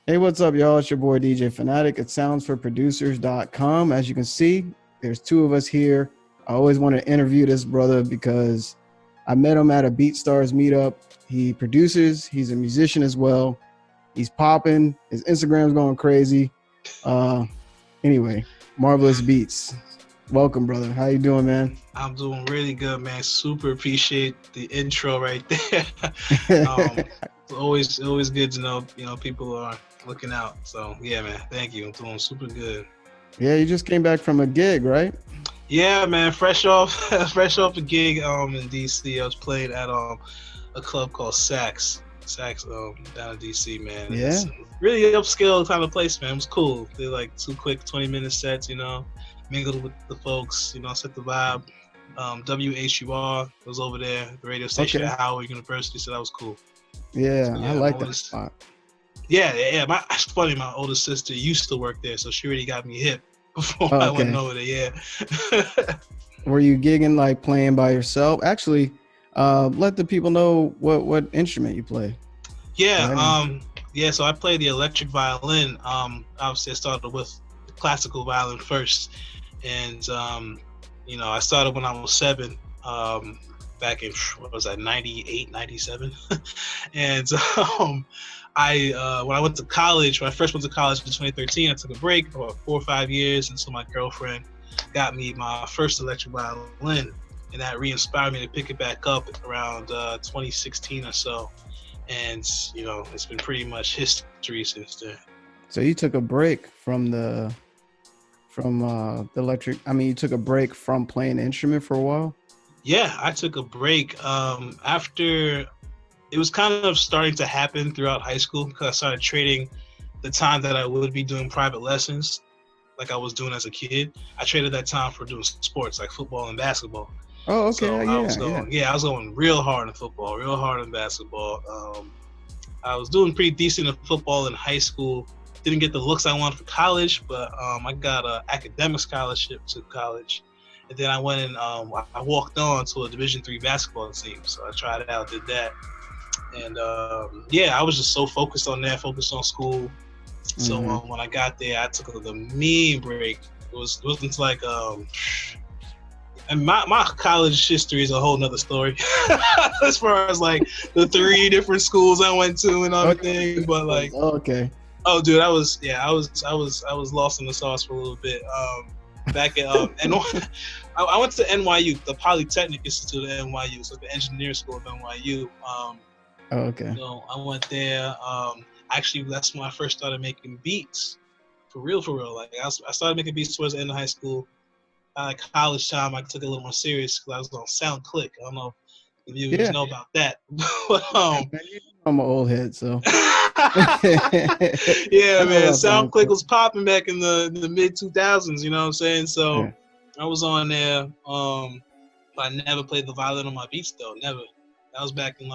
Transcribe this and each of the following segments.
Hey, what's up, y'all? It's your boy DJ Fanatic at soundsforproducers.com. As you can see, there's two of us here. I always want to interview this brother because I met him at a BeatStars meetup. He produces, he's a musician as well. He's popping, his Instagram's going crazy. Anyway, Marvelous Beats. Welcome, brother. How you doing, man? I'm doing really good, man. Super appreciate the intro right there. It's always good to know, people are looking out. So yeah, man, thank you. I'm doing super good. Yeah, you just came back from a gig, right? Yeah, man, fresh off a gig in DC. I was playing at a club called Sax down in DC, man. Yeah. It's really upscale kind of place, man. It was cool. They're like 2 quick 20-minute sets, mingled with the folks, set the vibe. WHUR was over there, the radio station at Howard University, so that was cool. Yeah, so, I like that spot. Yeah. It's funny, my older sister used to work there, so she already got me hip before I went over there. Yeah. Were you gigging, like playing by yourself? Actually, let the people know what instrument you play. Yeah. So I play the electric violin. Obviously I started with the classical violin first, and I started when I was 7, back in, 98, 97. And when I went to college, when I first went to college in 2013, I took a break for 4 or 5 years until my girlfriend got me my first electric violin, and that re-inspired me to pick it back up around 2016 or so. And, it's been pretty much history since then. So you took a break from the electric. I mean, you took a break from playing the instrument for a while? Yeah, I took a break after it was kind of starting to happen throughout high school, because I started trading the time that I would be doing private lessons like I was doing as a kid. I traded that time for doing sports like football and basketball. Oh, okay. So I was going real hard in football, real hard in basketball. I was doing pretty decent in football in high school. Didn't get the looks I wanted for college, but I got an academic scholarship to college. And then I went and I walked on to a Division III basketball team. So I tried it out, did that. And I was just so focused on school. So when I got there, I took the mean break. It wasn't like, and my college history is a whole nother story as far as like the 3 different schools I went to and everything. But like, okay. Oh, dude, I was lost in the sauce for a little bit. Back at and I went to NYU, the Polytechnic Institute at NYU, so the engineering school of NYU. Okay. So I went there. Actually, that's when I first started making beats, for real. Like I started making beats towards the end of high school. College time, I took it a little more serious because I was on SoundClick. I don't know if you know about that, but I'm an old head, so. Yeah, man. SoundClick was popping back in the mid 2000s. You know what I'm saying? So I was on there. But I never played the violin on my beats though. Never. That was back in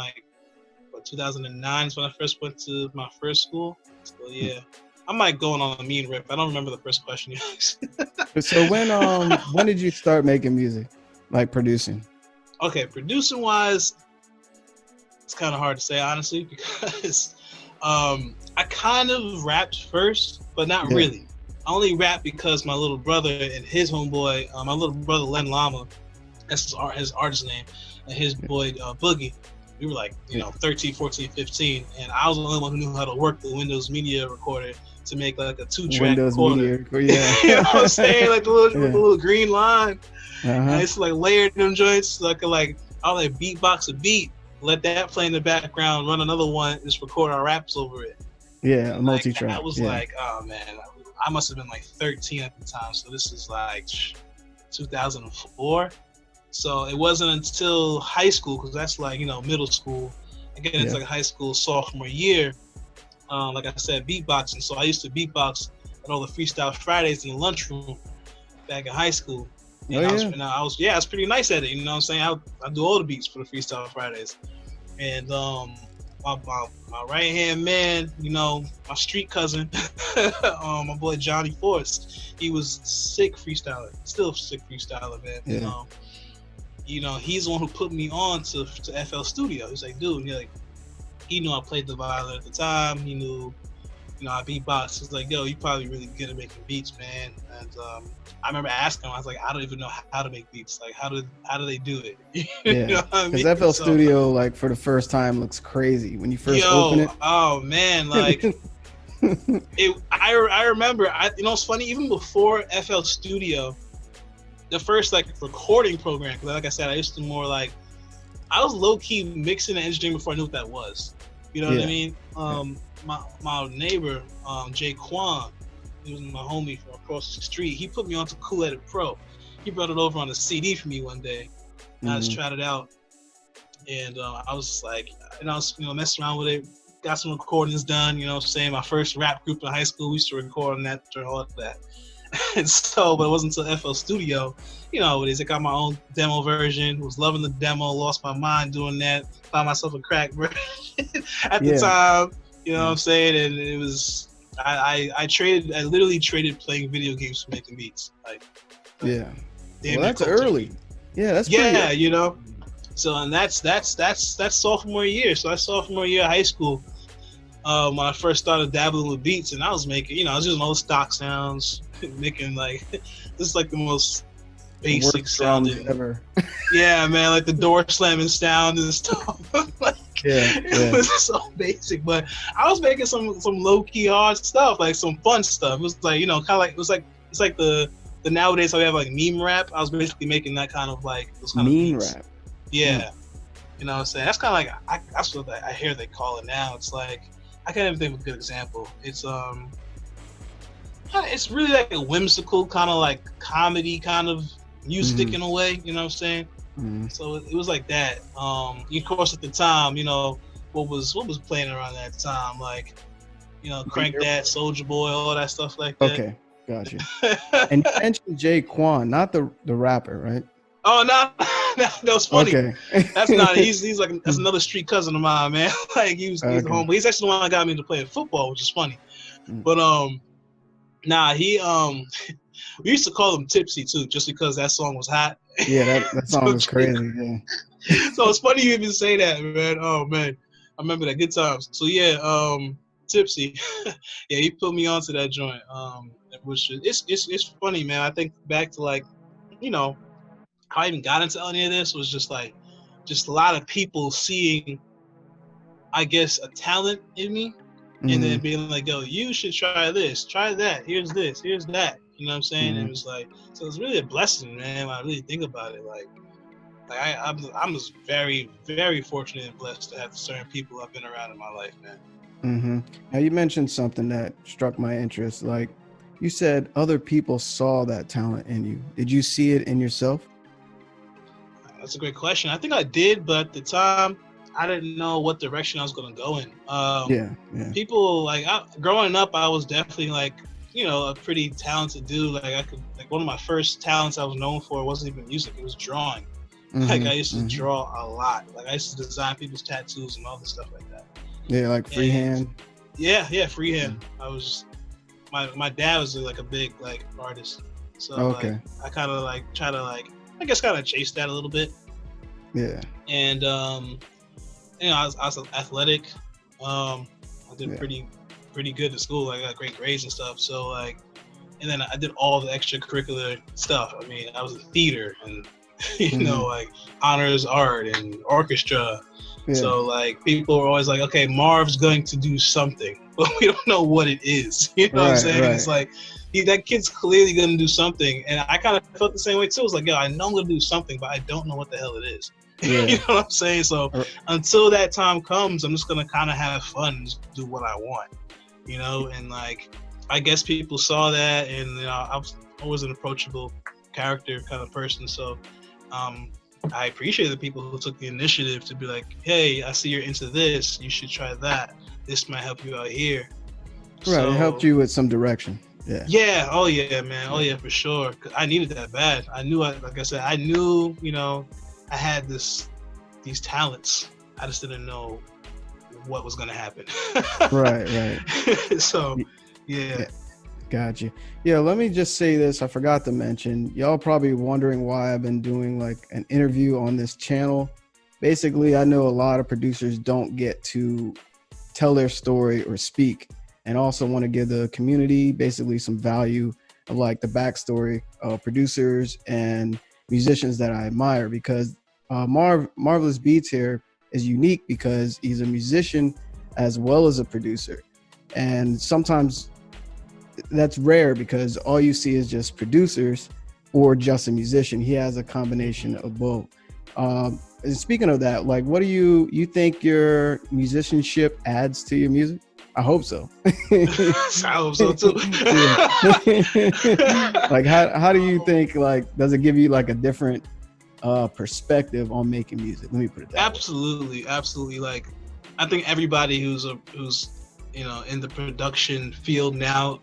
2009 is when I first went to my first school. So yeah. I might go on a mean rip. I don't remember the first question you asked. So when did you start making music, like producing? Okay, producing wise, it's kind of hard to say honestly, because I kind of rapped first, but not really. I only rapped because my little brother and his homeboy, my little brother Len Lama, that's his artist name, and his boy Boogie. We were like, 13, 14, 15, and I was the only one who knew how to work the Windows Media Recorder to make like a 2-track recorder. Yeah. You know what I'm saying? Like the little green line. And I used to like layer them joints so I could I'll beatbox a beat, let that play in the background, run another one, just record our raps over it. Yeah, a multi-track. I was like, oh man, I must have been like 13 at the time. So this is like 2004. So it wasn't until high school, because that's like, middle school. I get into like high school sophomore year. Like I said, beatboxing. So I used to beatbox at all the Freestyle Fridays in the lunchroom back in high school. And I was pretty nice at it. You know what I'm saying? I do all the beats for the Freestyle Fridays. And my right hand man, my street cousin, my boy Johnny Forrest, he was sick freestyler, still sick freestyler, man. Yeah. He's the one who put me on to FL Studio. He's like, dude, he knew I played the violin at the time. He knew I beatbox. He's like, yo, you probably really good at making beats, man. And I remember asking him, I was like, I don't even know how to make beats. Like, how do they do it? You know Yeah, what I because mean? FL So, Studio, like for the first time, looks crazy when you first open yo, it. oh man, like I remember, it's funny, even before FL Studio, the first like recording program, because like I said, I used to more like, I was low key mixing and engineering before I knew what that was. You know what I mean? My neighbor, Jay Kwan, he was my homie from across the street. He put me onto Cool Edit Pro. He brought it over on a CD for me one day. And I just tried it out, and I was just like, and I was messing around with it. Got some recordings done. You know what I'm saying? My first rap group in high school, we used to record on that, all of that. And so, but it wasn't until FL Studio, what it is. I got my own demo version, was loving the demo, lost my mind doing that, found myself a crack version at the time, you know what I'm saying? And it was, I literally traded playing video games for making beats. Like well, that's early. Yeah, that's pretty early. So, and that's sophomore year. So that's sophomore year of high school. When I first started dabbling with beats, and I was making, I was using all the stock sounds, making like, this is like the most basic sounding ever. Yeah, man, like the door slamming sound and stuff. Like, it was so basic, but I was making some low key hard stuff, like some fun stuff. It was like, kind of like, it's like the nowadays how we have like meme rap. I was basically making that kind of like those kind meme of beats. Rap. Yeah. You know what I'm saying? That's kind of like, that's what I hear they call it now. It's like, I can't even think of a good example. It's it's really like a whimsical kind of like comedy kind of music in a way. You know what I'm saying? So it was like that. Of course, at the time, what was playing around that time, like, Crank That, Soulja Boy, all that stuff like that. Okay, gotcha. And you mentioned Jay Quan, not the rapper, right? Oh no, it's funny. Okay. That's not. He's like, that's another street cousin of mine, man. Like he's the homeboy. He's actually the one that got me into playing football, which is funny. But nah, he we used to call him Tipsy too, just because that song was hot. Yeah, that song was crazy. Yeah. So it's funny you even say that, man. Oh man, I remember that. Good times. So yeah, Tipsy. Yeah, he put me onto that joint. Which it's funny, man. I think back to like, how I even got into any of this was just a lot of people seeing, I guess, a talent in me, and then being like, yo, you should try this, try that, here's this, here's that. You know what I'm saying? It was like, so it's really a blessing, man, when I really think about it. Like I'm just very, very fortunate and blessed to have certain people I've been around in my life, man. Now you mentioned something that struck my interest. Like you said, other people saw that talent in you. Did you see it in yourself? That's a great question. I think I did, but at the time, I didn't know what direction I was going to go in. People like growing up, I was definitely like, a pretty talented dude. Like one of my first talents I was known for wasn't even music; it was drawing. Like I used to draw a lot. Like I used to design people's tattoos and all this stuff like that. Yeah, like freehand. Yeah, freehand. I was my dad was like a big like artist, so like, I kind of like try to like, I guess, kind of chase that a little bit. Yeah. And I was athletic. I did pretty good at school. I got great grades and stuff. So like, and then I did all the extracurricular stuff. I mean, I was in theater and like honors art and orchestra. Yeah. So like people were always like, okay, Marv's going to do something, but we don't know what it is. You know what I'm saying? Right. It's like, that kid's clearly going to do something. And I kind of felt the same way too. It's like, yo, I know I'm going to do something, but I don't know what the hell it is. Yeah. You know what I'm saying? So until that time comes, I'm just going to kind of have fun and just do what I want, and like, I guess people saw that, and I was always an approachable character kind of person. So I appreciate the people who took the initiative to be like, hey, I see you're into this. You should try that. This might help you out here. Right. So, it helped you with some direction. Yeah. Yeah. Oh yeah, man. Oh yeah, for sure. I needed that bad. I knew, like I said, I knew, I had these talents. I just didn't know what was going to happen. Right. So, yeah. Gotcha. Yeah. Let me just say this. I forgot to mention, y'all probably wondering why I've been doing like an interview on this channel. Basically, I know a lot of producers don't get to tell their story or speak. and also want to give the community basically some value of like the backstory of producers and musicians that I admire, because Marvelous Beats here is unique because he's a musician as well as a producer. And sometimes that's rare because all you see is just producers or just a musician. He has a combination of both. And speaking of that, like, what do you think your musicianship adds to your music? I hope so. I hope so too. Like, how do you think, like, does it give you like a different perspective on making music? Let me put it that Absolutely. Like, I think everybody who's in the production field now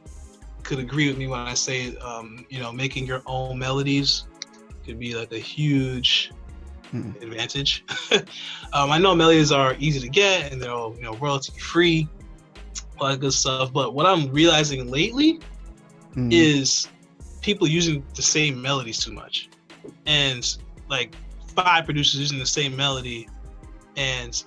could agree with me when I say making your own melodies could be like a huge advantage. I know melodies are easy to get and they're all royalty free, all that good stuff. But what I'm realizing lately is people using the same melodies too much, and like 5 producers using the same melody, and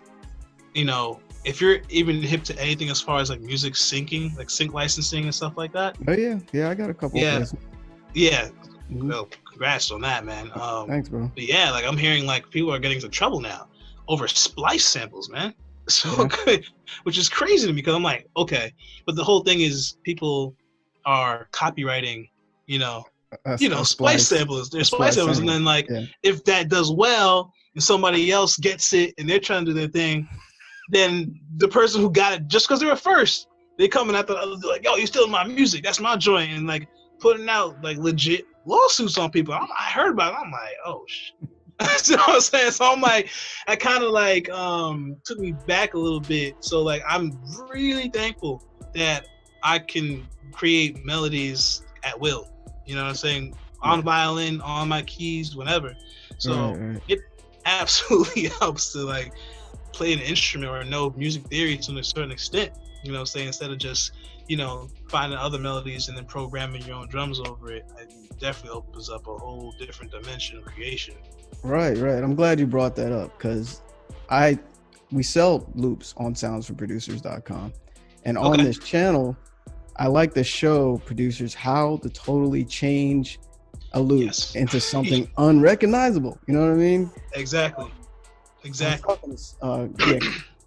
if you're even hip to anything as far as like music syncing, like sync licensing and stuff like that. Oh yeah, I got a couple. Yeah. Well, congrats on that, man. Thanks, bro. But yeah, like I'm hearing like people are getting into trouble now over splice samples, man. So good, which is crazy to me because I'm like, okay, but the whole thing is people are copywriting, splice samples. They're splice samples, and then like if that does well and somebody else gets it and they're trying to do their thing, then the person who got it just because they were first, they coming at the other like, yo, you stealing my music? That's my joint, and like putting out like legit lawsuits on people. I heard about it. I'm like, oh shit. You know what I'm saying? So I'm like, I kind of like took me back a little bit. So like, I'm really thankful that I can create melodies at will. You know what I'm saying? On violin, on my keys, whenever. So it absolutely helps to like play an instrument or know music theory to a certain extent. You know what I'm saying? Instead of just finding other melodies and then programming your own drums over it, it definitely opens up a whole different dimension of creation. Right. I'm glad you brought that up because we sell loops on soundsforproducers.com, and on this channel, I like to show producers how to totally change a loop into something unrecognizable. You know what I mean? Exactly.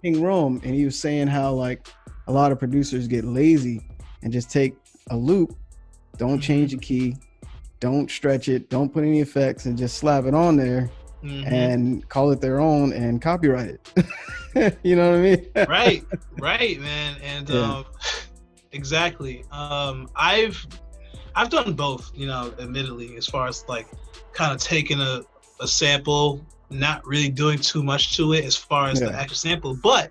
King Rome, and he was saying how like a lot of producers get lazy and just take a loop, don't change the key, don't stretch it, don't put any effects, and just slap it on there and call it their own and copyright it. You know what I mean? Right, man. And exactly. I've done both, admittedly, as far as like kind of taking a sample, not really doing too much to it as far as the actual sample, but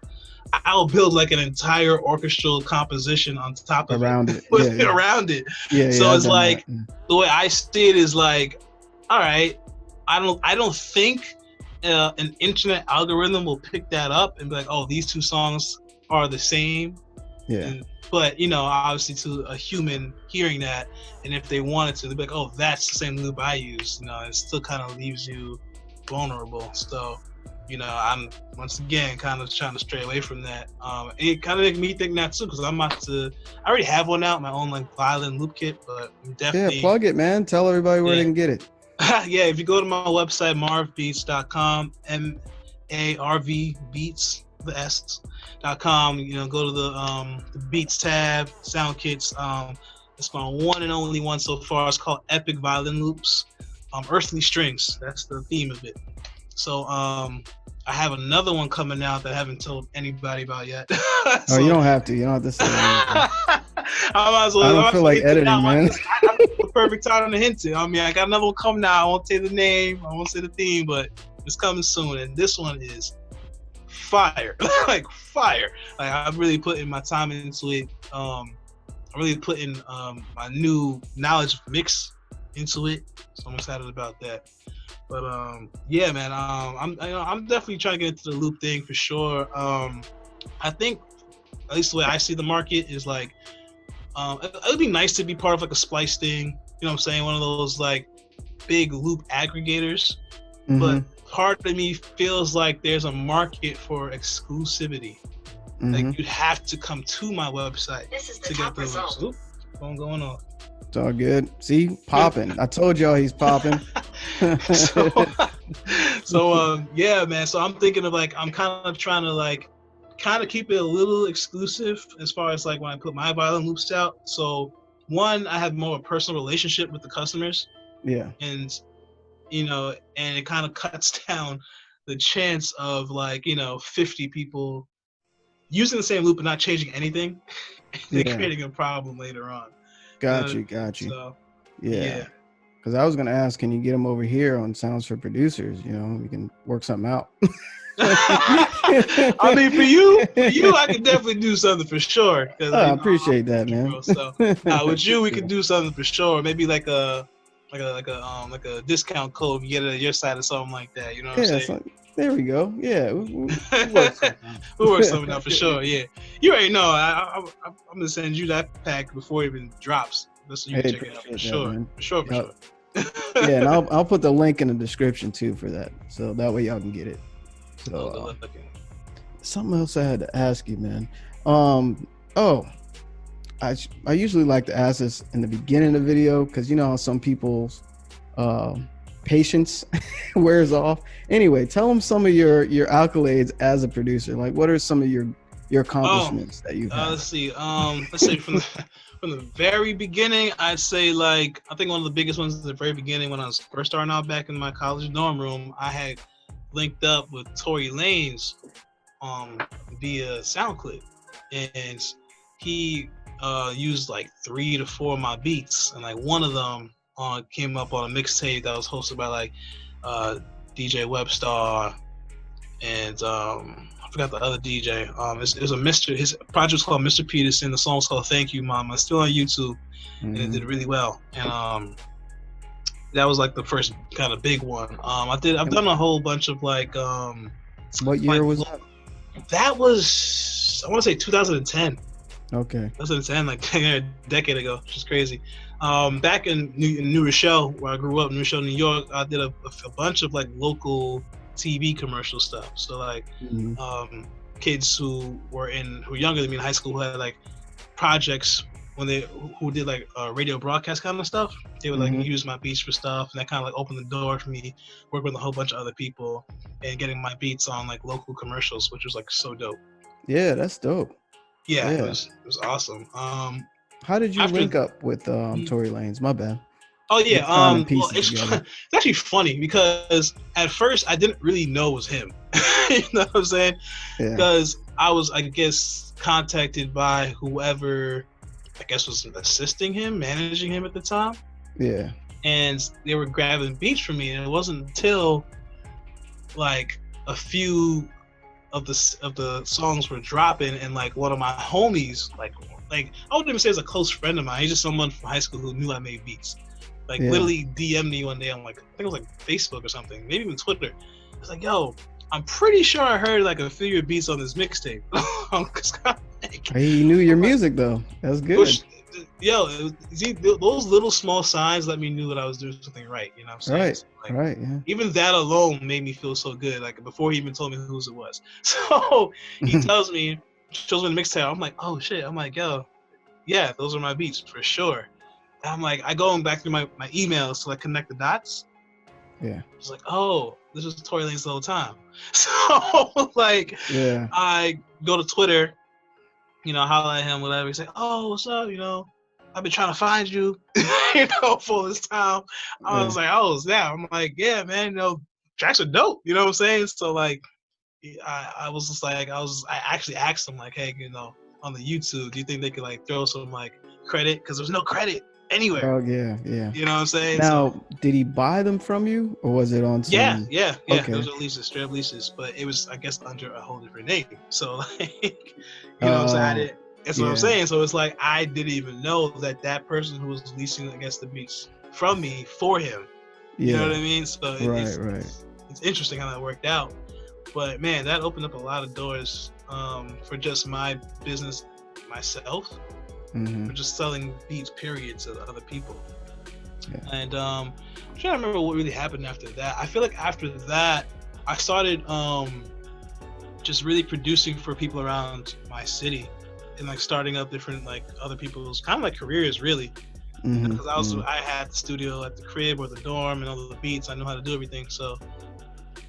I'll build like an entire orchestral composition on top of around it. Around it. So it's like the way I see it is like, all right, I don't think an internet algorithm will pick that up and be like, oh, these two songs are the same. But obviously to a human hearing that, and if they wanted to, they'd be like, oh, that's the same loop I use. It still kind of leaves you vulnerable. So I'm once again kind of trying to stray away from that. It kind of makes me think that too, because I already have one out, my own like violin loop kit, but I'm definitely plug it, man. Tell everybody where they can get it. If you go to my website, marvbeats.com, marvbeats.com, go to the Beats tab, sound kits. It's my one and only one so far. It's called Epic Violin Loops. Earthly Strings, that's the theme of it. So I have another one coming out that I haven't told anybody about yet. So, you don't have to. You don't have to say anything. I don't feel like editing, man. I the perfect time to hint it. I mean, I got another one coming out. I won't say the name. I won't say the theme, but it's coming soon. And this one is fire. Like fire. Like I'm really putting my time into it. I'm really putting my new knowledge of mix into it. So I'm excited about that. But man, I'm definitely trying to get into the loop thing for sure. I think at least the way I see the market is like it would be nice to be part of like a splice thing. You know what I'm saying? One of those like big loop aggregators. But part of me feels like there's a market for exclusivity. Like you'd have to come to my website to get the results. Oop, phone going off. It's all good. See, popping. I told y'all he's popping. Yeah, man. So I'm thinking of like, I'm kind of trying to like, kind of keep it a little exclusive as far as like when I put my violin loops out. So one, I have more of a personal relationship with the customers. Yeah. And, you know, and it kind of cuts down the chance of like, you know, 50 people using the same loop and not changing anything and creating a problem later on. Got you. So, yeah. Because I was gonna ask, can you get him over here on Sounds for Producers? You know, we can work something out. I mean, for you, I could definitely do something for sure. I appreciate that, man. Bro, so with you, we could do something for sure. Maybe like a discount code. You get it at your side or something like that. You know what I'm saying? So, there we go. Yeah, we'll work something out for sure. Yeah, you already know. I'm gonna send you that pack before it even drops. So you can check it out for sure. For sure. Yeah, and I'll put the link in the description too for that, so that way y'all can get it. So something else I had to ask you, man. I usually like to ask this in the beginning of the video because you know how some people's patience wears off. Anyway, tell them some of your accolades as a producer. Like, what are some of your accomplishments that you've had? Let's see. Let's say from the very beginning, I'd say like I think one of the biggest ones at the very beginning when I was first starting out back in my college dorm room, I had linked up with Tory Lanez via SoundClip, and he used like 3 to 4 of my beats, and like one of them came up on a mixtape that was hosted by like DJ Webstar and I forgot the other DJ. It was his project was called Mr. Peterson. The song was called Thank You Mama. It's still on YouTube, and it did really well. And that was like the first kind of big one. I've done a whole bunch of like what year was that? That was, I want to say 2010. Okay. 2010, like a decade ago, which is crazy. Back in New Rochelle, where I grew up, New Rochelle, New York, I did a bunch of like local TV commercial stuff. So like kids who were younger than me in high school who had like projects who did like radio broadcast kind of stuff. They would like use my beats for stuff, and that kind of like opened the door for me working with a whole bunch of other people and getting my beats on like local commercials, which was like so dope. Yeah, that's dope. Yeah. It was awesome. How did you link up with Tory Lanez? My bad. Oh yeah, well, it's actually funny because at first I didn't really know it was him. You know what I'm saying? Because I was, I guess, contacted by whoever I guess was assisting him, managing him at the time. Yeah. And they were grabbing beats for me, and it wasn't until like a few of the songs were dropping, and like one of my homies, like I wouldn't even say it's a close friend of mine. He's just someone from high school who knew I made beats. Like literally DM'd me one day on like, I think it was like Facebook or something, maybe even Twitter. It's like, yo, I'm pretty sure I heard like a few of your beats on this mixtape. He knew your music though. That's good. Those little small signs let me know that I was doing something right. You know what I'm saying? Right. So, like, right. Yeah. Even that alone made me feel so good. Like before he even told me whose it was. So he shows me the mixtape. I'm like, oh shit. I'm like, yo, yeah, those are my beats for sure. And I'm like, I go back through my emails to like connect the dots. Yeah. It's like, oh, this was Tory Lanez the whole time. So like, I go to Twitter, you know, holler at him, whatever. He's like, oh, what's up? You know, I've been trying to find you, you know, for this time. I was like, oh, yeah. I'm like, yeah, man, you know, tracks are dope. You know what I'm saying? So like, I was just like, I actually asked him like, hey, you know, on the YouTube, do you think they could like throw some like credit? Because there's no credit anywhere. Oh yeah. You know what I'm saying? Now, did he buy them from you, or was it on some? Yeah. Okay. Those are leases, straight up leases, but it was, I guess, under a whole different name. So like, you know what I'm saying? That's what I'm saying. So it's like I didn't even know that person who was leasing, I guess, the beats from me for him. You know what I mean? So it's interesting how that worked out. But man, that opened up a lot of doors for just my business myself. For just selling beats, period, to other people. And I'm trying to remember what really happened after that. I feel like after that, I started just really producing for people around my city, and like starting up different like other people's kind of like careers really. Because I had the studio at the crib or the dorm and all the beats. I knew how to do everything. So,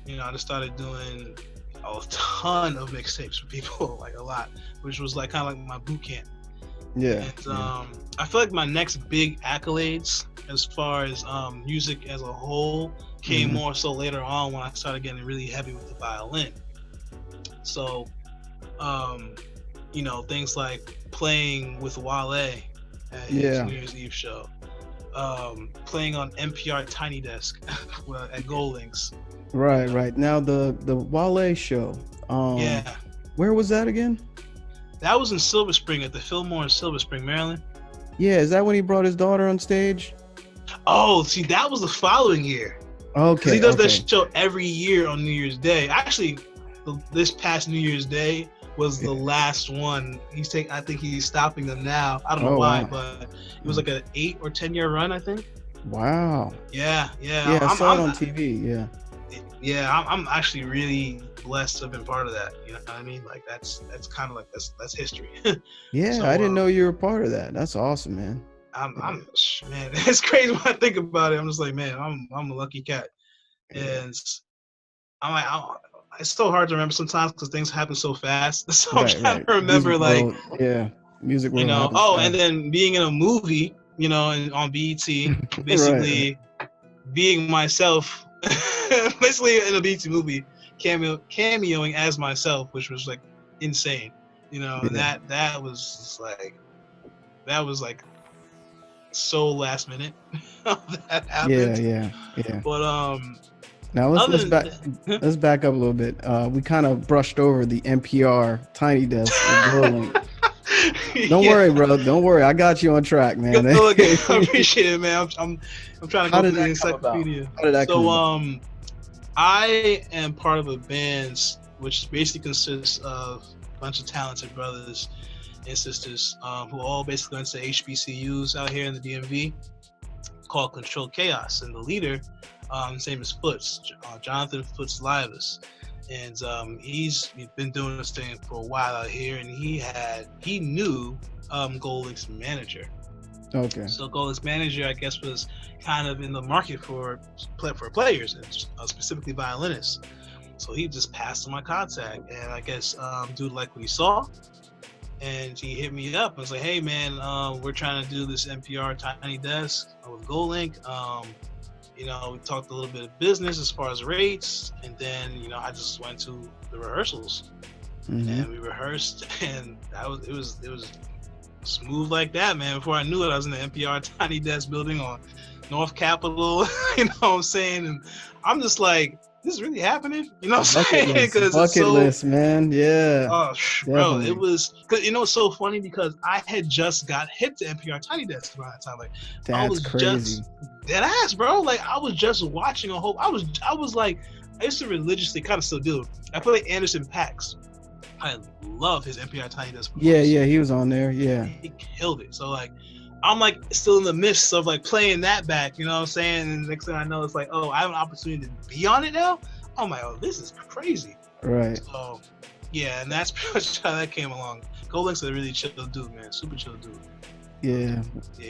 I just started doing a ton of mixtapes for people, like a lot, which was like kind of like my boot camp. Yeah. And I feel like my next big accolades as far as music as a whole came more so later on when I started getting really heavy with the violin. So, things like playing with Wale at his New Year's Eve show, playing on NPR Tiny Desk at Goldlink's. Right. Now the Wale show. Where was that again? That was in Silver Spring at the Fillmore in Silver Spring, Maryland. Yeah, is that when he brought his daughter on stage? Oh, see, that was the following year. Okay. Because he does that show every year on New Year's Day. Actually, this past New Year's Day was the last one. I think he's stopping them now. I don't know why, but it was like an 8 or 10 year run, I think. Wow. Yeah. I saw it on TV. Yeah, I'm actually really blessed to have been part of that. You know what I mean? Like that's kind of like that's history. Yeah, so, I didn't know you were part of that. That's awesome, man. Man, it's crazy when I think about it. I'm just like, man, I'm a lucky cat, and I'm like, it's so hard to remember sometimes because things happen so fast. So I'm trying to remember, music world. And then being in a movie, and on BET, basically being myself, basically in a BET movie, cameoing as myself, which was like insane, and that was like so last minute. That happened. Yeah. But now let's back up a little bit. We kind of brushed over the NPR Tiny Desk with Goldlink. Don't worry, bro. Don't worry. I got you on track, man. I appreciate it, man. I'm trying to go through the encyclopedia. How did that come about? I am part of a band which basically consists of a bunch of talented brothers and sisters who all basically went to HBCUs out here in the DMV, called Control Chaos, and the leader, his name is Foots, Jonathan Foots Livas, and he's been doing this thing for a while out here, and he knew Goldlink's manager. Okay. So Goldlink's manager, I guess, was kind of in the market for players, and specifically violinists. So he just passed on my contact, and I guess dude liked what he saw. And he hit me up and was like, hey man, we're trying to do this NPR Tiny Desk with Goldlink. We talked a little bit of business as far as rates, and then I just went to the rehearsals and we rehearsed, and it was smooth like that, man. Before I knew it, I was in the NPR Tiny Desk building on North Capitol. You know what I'm saying? And I'm just like, this is really happening? You know what I'm saying? Because bucket list, man. Yeah. Oh, bro, it was, because it's so funny because I had just got hit to NPR Tiny Desk around that time. Like, that's I was crazy. Dead ass, bro. Like, I was just watching a whole. I was like, I used to religiously, kind of still do. I play like Anderson .Paak. I love his NPR Tiny Desk. Yeah, he was on there. Yeah, he killed it. So like, I'm like still in the midst of like playing that back, you know what I'm saying? And the next thing I know, it's like, oh, I have an opportunity to be on it now. I'm like, oh, this is crazy. Right. So yeah, and that's pretty much how that came along. Goldlink's a really chill dude, man. Super chill dude. Yeah.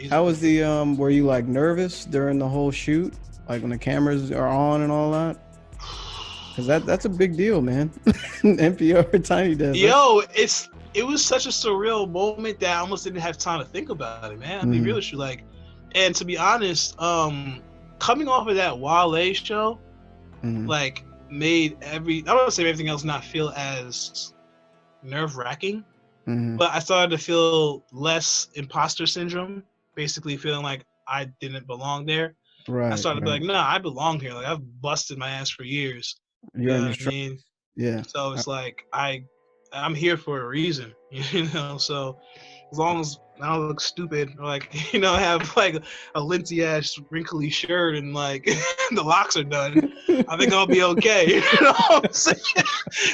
How was the were you like nervous during the whole shoot? Like when the cameras are on and all that? Cause that's a big deal, man. NPR Tiny Desk. Yo, it was such a surreal moment that I almost didn't have time to think about it, man. I'll be real with you, like, and to be honest, coming off of that Wale show, like made I don't want to say everything else not feel as nerve-wracking, but I started to feel less imposter syndrome, basically feeling like I didn't belong there. Right. I started to be like, nah, I belong here. Like, I've busted my ass for years. You know what I mean? Yeah. So it's like I'm here for a reason, you know. So as long as I don't look stupid, or like, have like a linty ass wrinkly shirt and like the locks are done, I think I'll be okay. You know what I'm saying?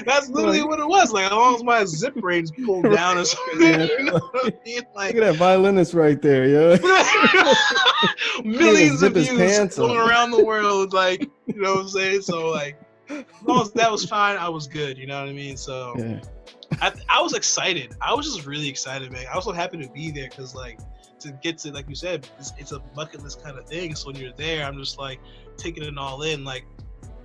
That's literally what it was. Like, as long as my zip range pulled down or something, you know what I mean? Like, look at that violinist right there, yo. Millions of views going around the world, like, you know what I'm saying? So like, As long as that was fine, I was good. You know what I mean? So Yeah. I was excited. I was just really excited, man. I was so happy to be there because, like, to get to, like you said, it's a bucket list kind of thing. So when you're there, I'm just like taking it all in. Like,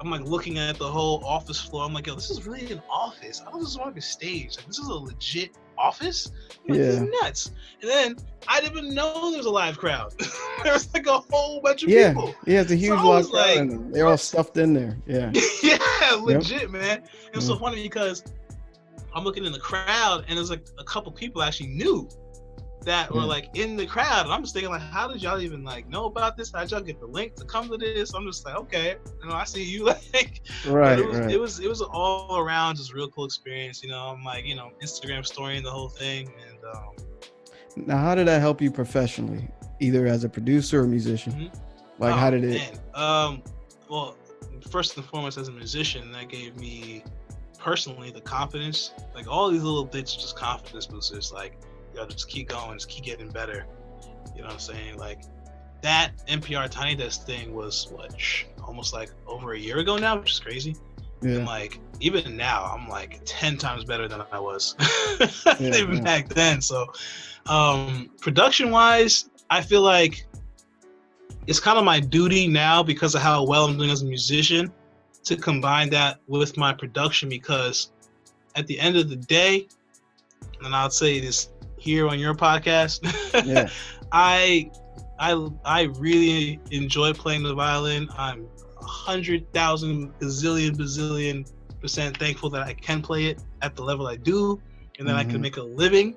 I'm like looking at the whole office floor. I'm like, yo, this is really an office. I was just on a stage. Like, this is a legit office. I'm like, this is nuts. And then I didn't even know there was a live crowd. There was like a whole bunch of people. Yeah, it's a huge live crowd, and they're all stuffed in there. Yeah. Yeah, legit, man. It was so funny because I'm looking in the crowd, and there's like a couple people I actually knew that were like in the crowd, and I'm just thinking, like, how did y'all even like know about this? How did y'all get the link to come to this? I'm just like, okay, you know, I see you. Like, it was an all around just real cool experience. You know, I'm like, you know, Instagram storying the whole thing. And now, how did that help you professionally, either as a producer or musician? Like, how did it? Well, first and foremost, as a musician, that gave me personally the confidence. Like, all these little bits are just confidence boosters. Like, yo, just keep going, just keep getting better. You know what I'm saying? Like, that NPR Tiny Desk thing was almost like over a year ago now, which is crazy. Yeah. And like, even now, I'm like 10 times better than I was even back then. So, production wise, I feel like it's kind of my duty now, because of how well I'm doing as a musician, to combine that with my production, because at the end of the day, and I'll say this here on your podcast, I really enjoy playing the violin. I'm 100,000 bazillion % thankful that I can play it at the level I do, and that I can make a living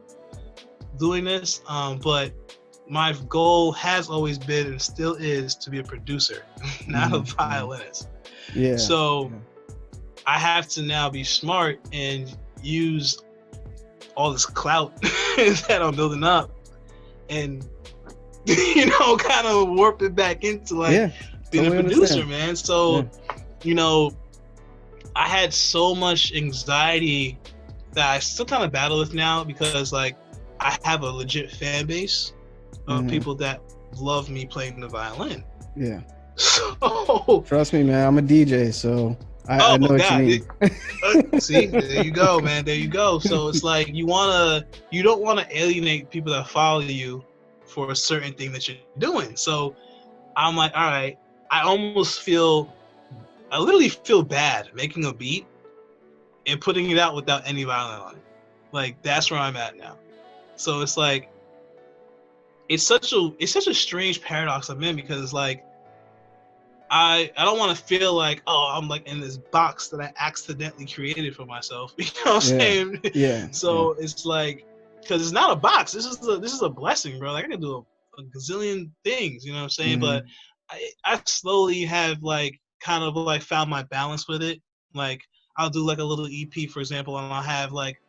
doing this. But my goal has always been, and still is, to be a producer, not a violinist. So I have to now be smart and use all this clout that I'm building up, and you know, kind of warp it back into like being a producer, man. So you know, I had so much anxiety that I still kind of battle with now, because like I have a legit fan base of people that love me playing the violin. So trust me, man, I'm a DJ, so I know what you mean. See, there you go, man. There you go. So it's like you don't want to alienate people that follow you for a certain thing that you're doing. So I'm like, all right, I literally feel bad making a beat and putting it out without any violin on it. Like, that's where I'm at now. So it's like, it's such a strange paradox I'm in, because like, I don't want to feel like, oh, I'm like in this box that I accidentally created for myself. You know what I'm saying? So it's like, because it's not a box. This is a blessing, bro. Like, I can do a gazillion things. You know what I'm saying? But I slowly have like kind of like found my balance with it. Like, I'll do like a little EP, for example, and I'll have like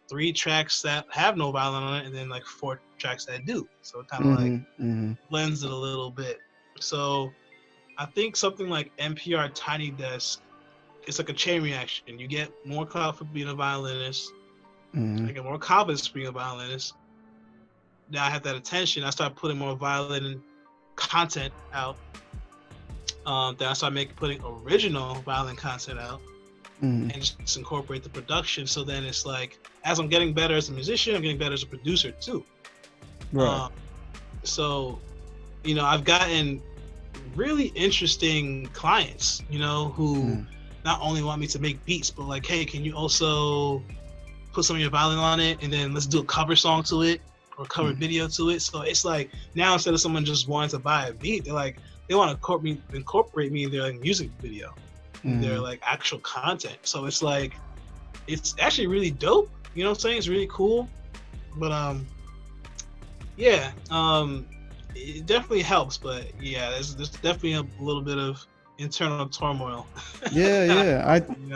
3 tracks that have no violin on it, and then like 4 tracks that do. So it kind of like blends it a little bit. So I think something like NPR Tiny Desk, it's like a chain reaction. You get more clout for being a violinist. I get more confidence for being a violinist. Now I have that attention. I start putting more violin content out. Then I start putting original violin content out, and just incorporate the production. So then it's like, as I'm getting better as a musician, I'm getting better as a producer too. Right. So, you know, I've gotten really interesting clients, you know, who not only want me to make beats, but like, hey, can you also put some of your violin on it, and then let's do a cover song to it, or cover video to it. So it's like, now instead of someone just wanting to buy a beat, they're like, they want to incorporate me in their like music video, their like actual content. So it's like, it's actually really dope. You know what I'm saying? It's really cool. But it definitely helps. But yeah, there's definitely a little bit of internal turmoil.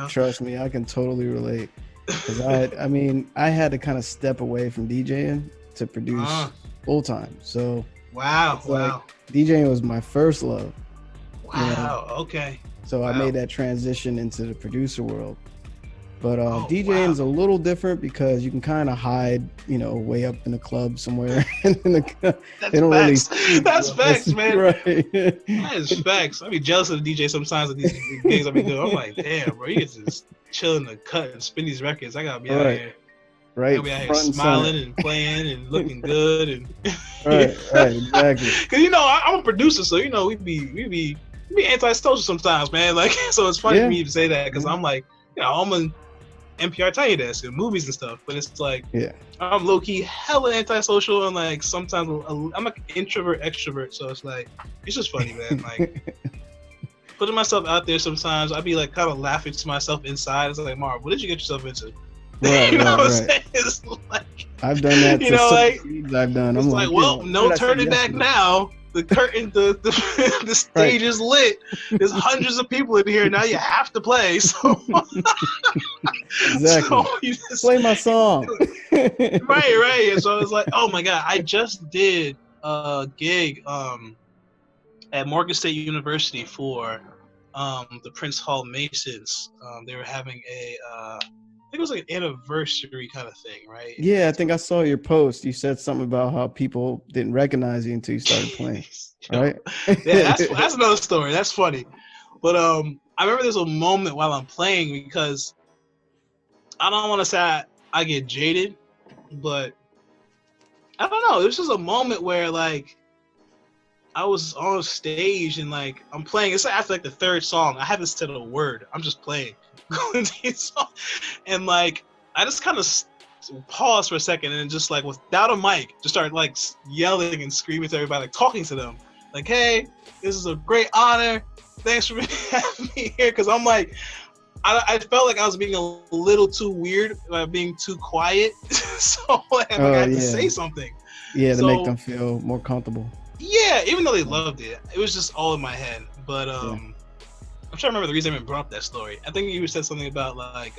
Trust me, I can totally relate. Because I had to kind of step away from DJing to produce full time. So like, DJing was my first love. Okay. So I made that transition into the producer world. But Oh, DJing's wow. a little different because you can kind of hide, way up in the club somewhere. And they That's don't really facts. see That's facts, man. right. That is facts. I be jealous of the DJ sometimes of these gigs I be doing. I'm like, damn, bro, you get to just chill in the cut and spin these records. I gotta be out Right, here. I gotta right, be out here front and center. smiling and playing and looking good and Right, right, exactly. Cause I'm a producer, so we be antisocial sometimes, man. Like, so it's funny for Yeah, me to say that because yeah, I'm like, I'm an NPR Tiny Desk and movies and stuff, but it's like yeah. I'm low key hella antisocial and like sometimes I'm like introvert extrovert, so it's like it's just funny, man. Like putting myself out there sometimes, I'd be like kind of laughing to myself inside. It's like, Marv, what did you get yourself into? Right, You know right, what I'm right. saying? It's like, I've done that you to know, some like gigs I've done. it's I'm like, like, well, what no did I say turning back yesterday? now. The curtain, the Right. stage is lit. There's hundreds of people in here now. You have to play. So, Exactly. so you just Play my song. right. And so it's like, oh my god, I just did a gig at Morgan State University for the Prince Hall Masons. They were having I think it was like an anniversary kind of thing, right? Yeah, I think I saw your post. You said something about how people didn't recognize you until you started playing, Yo, right? yeah, that's another story. That's funny. But I remember there's a moment while I'm playing because I don't want to say I get jaded, but I don't know. There's just a moment where like I was on stage and like I'm playing. It's after like the third song. I haven't said a word. I'm just playing, and like I just kind of paused for a second and just like without a mic, just started like yelling and screaming to everybody, like talking to them, like, "Hey, this is a great honor. Thanks for having me here." Because I'm like, I felt like I was being a little too weird by being too quiet, so like, I had to say something. Yeah, to make So them feel more comfortable. yeah, even though they loved it, it was just all in my head. But Yeah. I'm trying to remember the reason I even brought up that story. I think you said something about like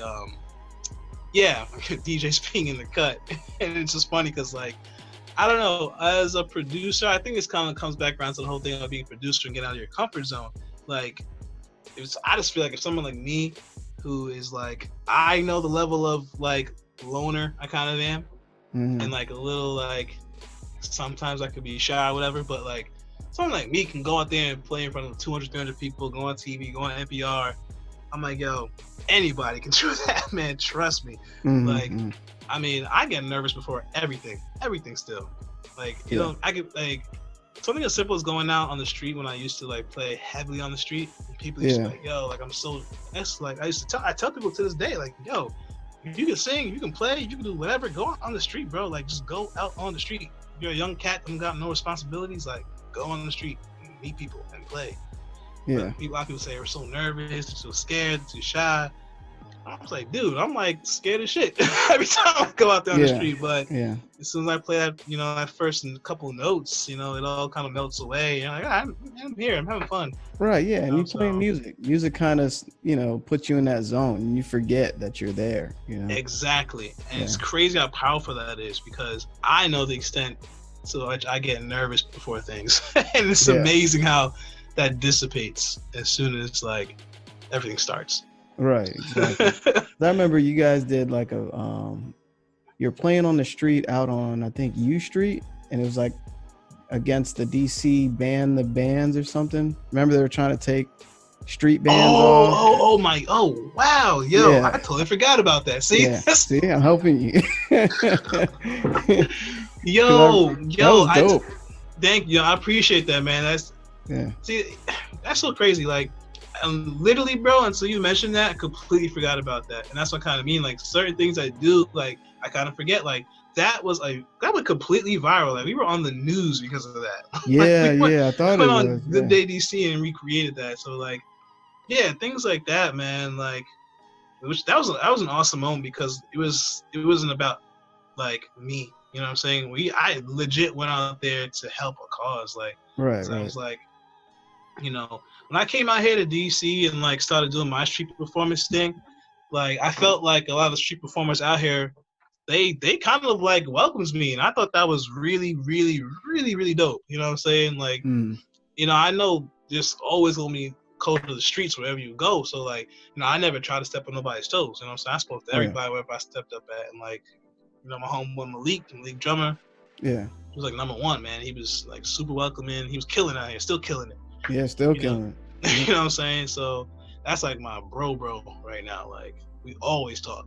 yeah, DJs being in the cut, and it's just funny because like I don't know, as a producer, I think this kind of comes back around to the whole thing of being a producer and getting out of your comfort zone. Like, I just feel like if someone like me, who is like, I know the level of like loner I kind of am, Mhm. and like a little like sometimes I could be shy or whatever, but like someone like me can go out there and play in front of 200, 300 people, go on TV, go on NPR. I'm like, yo, anybody can do that, man. Trust me. Mhm, Like, mhm. I mean, I get nervous before everything still. Like, Yeah. I could like something as simple as going out on the street when I used to like play heavily on the street. And people used to be like, yo, like I'm so. That's like I tell people to this day, like, yo, if you can sing, if you can play, you can do whatever. Go out on the street, bro. Like, just go out on the street. If you're a young cat that got no responsibilities. Like, go on the street, meet people, and play. Yeah. But a lot of people say we're so nervous, they're so scared, too shy. I was like, dude, I'm like scared as shit every time I go out there on the street. But Yeah. as soon as I play that, that first couple notes, it all kind of melts away. And I'm here, I'm having fun. Right. Yeah. And you So playing music. Music kind of, puts you in that zone, and you forget that you're there. exactly, and it's crazy how powerful that is because I know the extent to which I get nervous before things, and it's amazing how that dissipates as soon as like everything starts. Right. Exactly. I remember you guys did like you're playing on the street out on, I think, U Street, and it was like against the DC Ban the Bands or something. Remember they were trying to take street bands off? Oh wow, yo, I totally forgot about that. See, see, I'm helping you. yo, that was dope. Thank you. I appreciate that, man. See, that's so crazy. Like, literally, bro, until you mentioned that, I completely forgot about that. And that's what I kind of mean. Like, certain things I do, like, I kind of forget. Like, that went completely viral. Like, we were on the news because of that. Yeah, like, I thought we it went was. on Good Day DC and recreated that. So, like, yeah, things like that, man. Like, that was an awesome moment because it wasn't about like me. You know what I'm saying? I legit went out there to help a cause. Like, right. I was like, when I came out here to DC and like started doing my street performance thing, like I felt like a lot of the street performers out here, they kind of like welcomes me, and I thought that was really, really, really, really dope. You know what I'm saying? Like, I know there's always gonna be code of the streets wherever you go. So like, you know, I never try to step on nobody's toes. You know what I'm saying? I spoke to everybody wherever I stepped up at, and like, you know, my homeboy Malik drummer. Yeah. He was like #1, man. He was like super welcoming. He was killing out here, still killing it. Yeah, still killing it. You know what I'm saying? So that's like my bro right now. Like we always talk.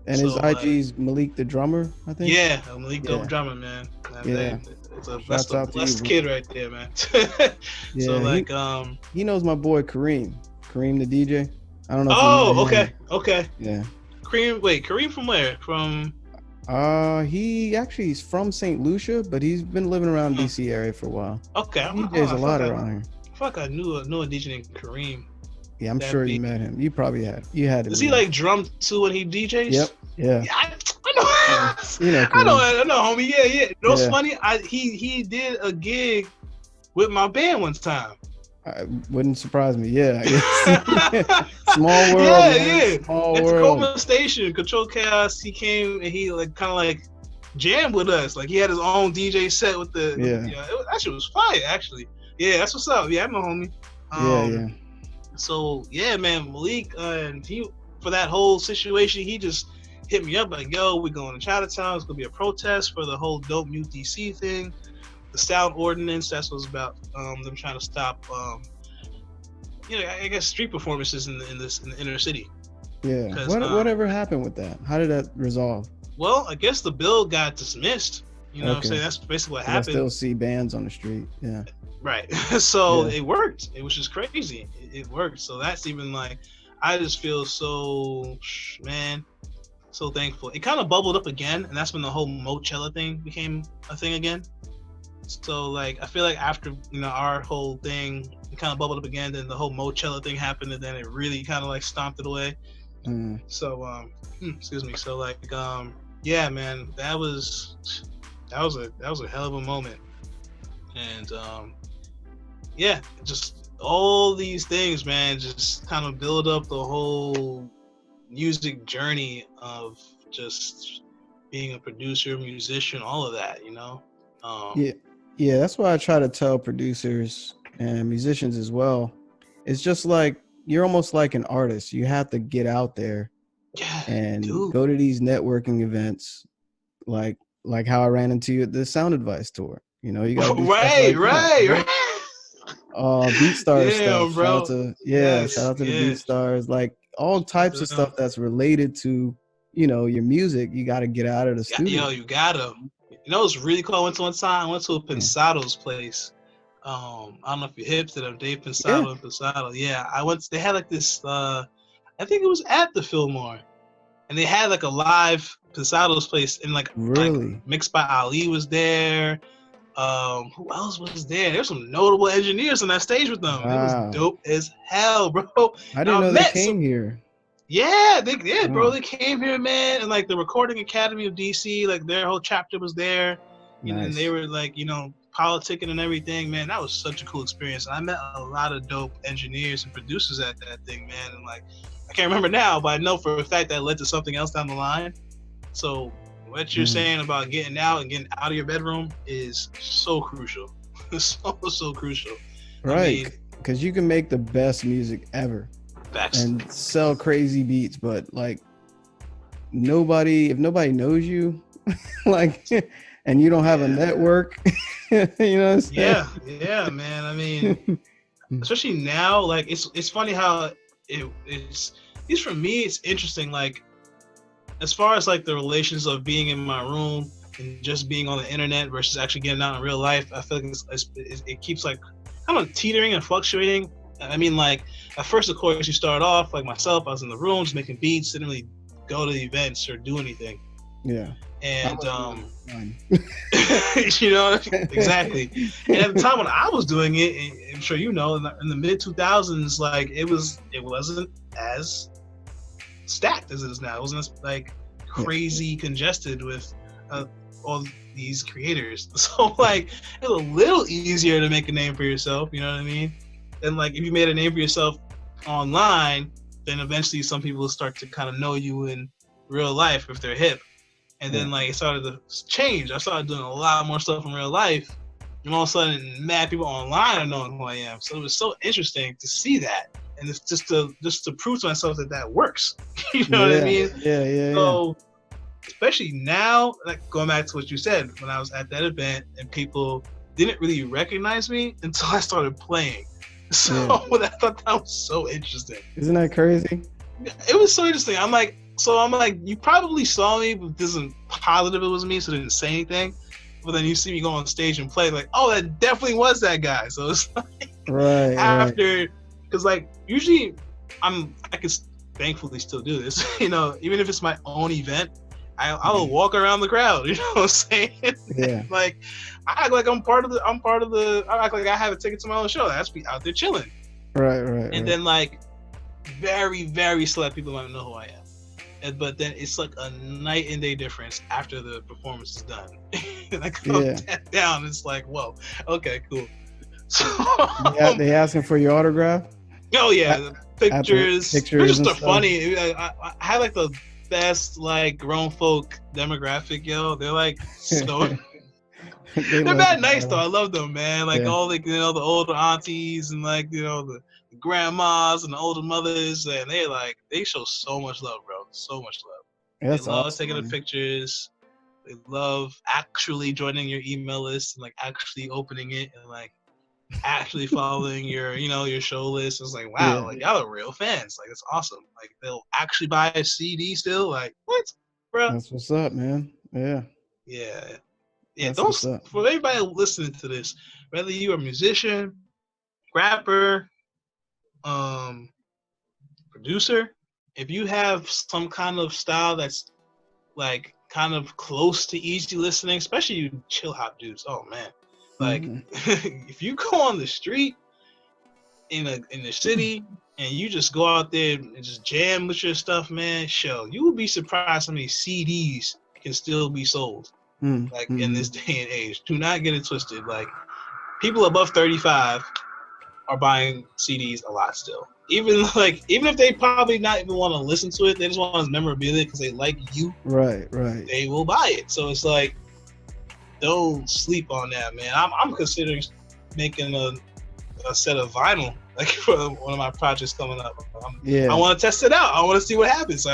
And his IG's Malik the drummer, I think. Yeah, Malik the drummer, man. Yeah. That's a blessed kid right there, man. Yeah, so like he knows my boy Kareem the DJ. I don't know. Oh, okay. Yeah. Kareem from where? From he actually is from St. Lucia, but he's been living around DC area for a while. Okay. He DJs a lot around here. Fuck, I knew a DJ named Kareem. Yeah, I'm sure you met him. You probably had. You had him. Does he like drum too when he DJs? Yep. Yeah. I know. You know, I know, homie. Yeah. You know what's funny? He did a gig with my band one time. Wouldn't surprise me. Yeah. Small world. Yeah. Small at world. The Tacoma Station, Control Chaos. He came and he like kind of like jammed with us. Like he had his own DJ set with the. Yeah. That shit was fire, actually. Yeah, that's what's up. Yeah, I'm a homie. Yeah. So yeah, man, Malik, and he for that whole situation, he just hit me up like, "Yo, we're going to Chinatown. It's gonna be a protest for the whole dope Mute DC thing, the sound ordinance. That's what's about. Them trying to stop, I guess street performances in the inner city." Yeah. Whatever happened with that? How did that resolve? Well, I guess the bill got dismissed. You know what I'm saying? That's basically what happened. I still see bands on the street. Yeah. Right. So it worked. It was just crazy. It worked. So that's even like, I just feel so, man, so thankful. It kind of bubbled up again, and that's when the whole Mochella thing became a thing again. So like, I feel like after, our whole thing, it kind of bubbled up again, then the whole Mochella thing happened, and then it really kind of like stomped it away. So, excuse me. So like, yeah, man, that was a hell of a moment. And yeah, just all these things, man, just kind of build up the whole music journey of just being a producer, musician, all of that, Yeah, that's why I try to tell producers and musicians as well. It's just like, you're almost like an artist. You have to get out there and go to these networking events, like how I ran into you at the Sound Advice tour. You got to right. BeatStars stuff. Bro. Shout out to the BeatStars. Like all types of stuff that's related to, your music. You got to get out of the studio. You gotta. It's really cool. I went to a Pensado's place. I don't know if you're hip to them, Dave Pensado and Pensado. Yeah, I went. They had like this. I think it was at the Fillmore, and they had like a live Pensado's place, and like mixed by Ali was there. Who else was there? There's some notable engineers on that stage with them. Wow. It was dope as hell, bro. I didn't know they came here. Yeah, bro. They came here, man. And like the Recording Academy of DC, like their whole chapter was there. Nice. And they were like, politicking and everything, man. That was such a cool experience. I met a lot of dope engineers and producers at that thing, man. And like, I can't remember now, but I know for a fact that led to something else down the line. So what you're saying about getting out and getting out of your bedroom is so crucial. so crucial. Right. Because you can make the best music ever. Facts. And sell crazy beats, but like if nobody knows you, like, and you don't have a network, you know what I'm saying? Yeah, man. I mean, especially now, like it's funny how it's, at least for me, it's interesting. Like, as far as like the relations of being in my room and just being on the internet versus actually getting out in real life, I feel like it keeps like kind of teetering and fluctuating. I mean, like at first, of course, you start off like myself. I was in the rooms making beats, didn't really go to the events or do anything. Yeah. And exactly. And at the time when I was doing it, I'm sure in the mid 2000s, like it wasn't as stacked as it is now. It wasn't as like crazy congested with all these creators. So like it's a little easier to make a name for yourself. You know what I mean? And like if you made a name for yourself online, then eventually some people will start to kind of know you in real life if they're hip. And then like it started to change. I started doing a lot more stuff in real life, and all of a sudden, mad people online are knowing who I am. So it was so interesting to see that, and it's just to prove to myself that works. You know what I mean? Yeah. So, especially now, like going back to what you said, when I was at that event and people didn't really recognize me until I started playing. So I thought that was so interesting. Isn't that crazy? It was so interesting. I'm like, you probably saw me, but this isn't positive it was me, so didn't say anything. But then you see me go on stage and play, like, oh, that definitely was that guy. So it's like, after, because like usually I can thankfully still do this, you know, even if it's my own event, I will walk around the crowd, you know what I'm saying? Yeah. Like I act like I act like I have a ticket to my own show. I just be out there chilling. Right. And then like very, very select people might know who I am. But then it's like a night and day difference after the performance is done. And I come down, it's like, whoa, okay, cool. So they asking for your autograph? Oh yeah, pictures are funny. I had like the best like grown folk demographic, yo. They're like so they're bad nice though. I love them, man. Like all the, you know, the older aunties and like, you know, the grandmas and the older mothers, and they show so much love, bro. So much love. They love taking the pictures. They love actually joining your email list and like actually opening it and like actually following your, you know, your show list. It's like, wow, like y'all are real fans. Like it's awesome. Like they'll actually buy a CD still. Like what, bro? That's what's up, man. Yeah. Don't, for everybody listening to this, whether you're a musician, rapper, producer, if you have some kind of style that's like kind of close to easy listening, especially you chill hop dudes. Oh man, like if you go on the street in the city and you just go out there and just jam with your stuff, man, you will be surprised how many CDs can still be sold. Like in this day and age, do not get it twisted. Like people above 35 are buying CDs a lot still. Even if they probably not even want to listen to it, they just want his memorabilia because they like you. Right. They will buy it. So it's like, don't sleep on that, man. I'm considering making a set of vinyl like for one of my projects coming up. I want to test it out. I want to see what happens.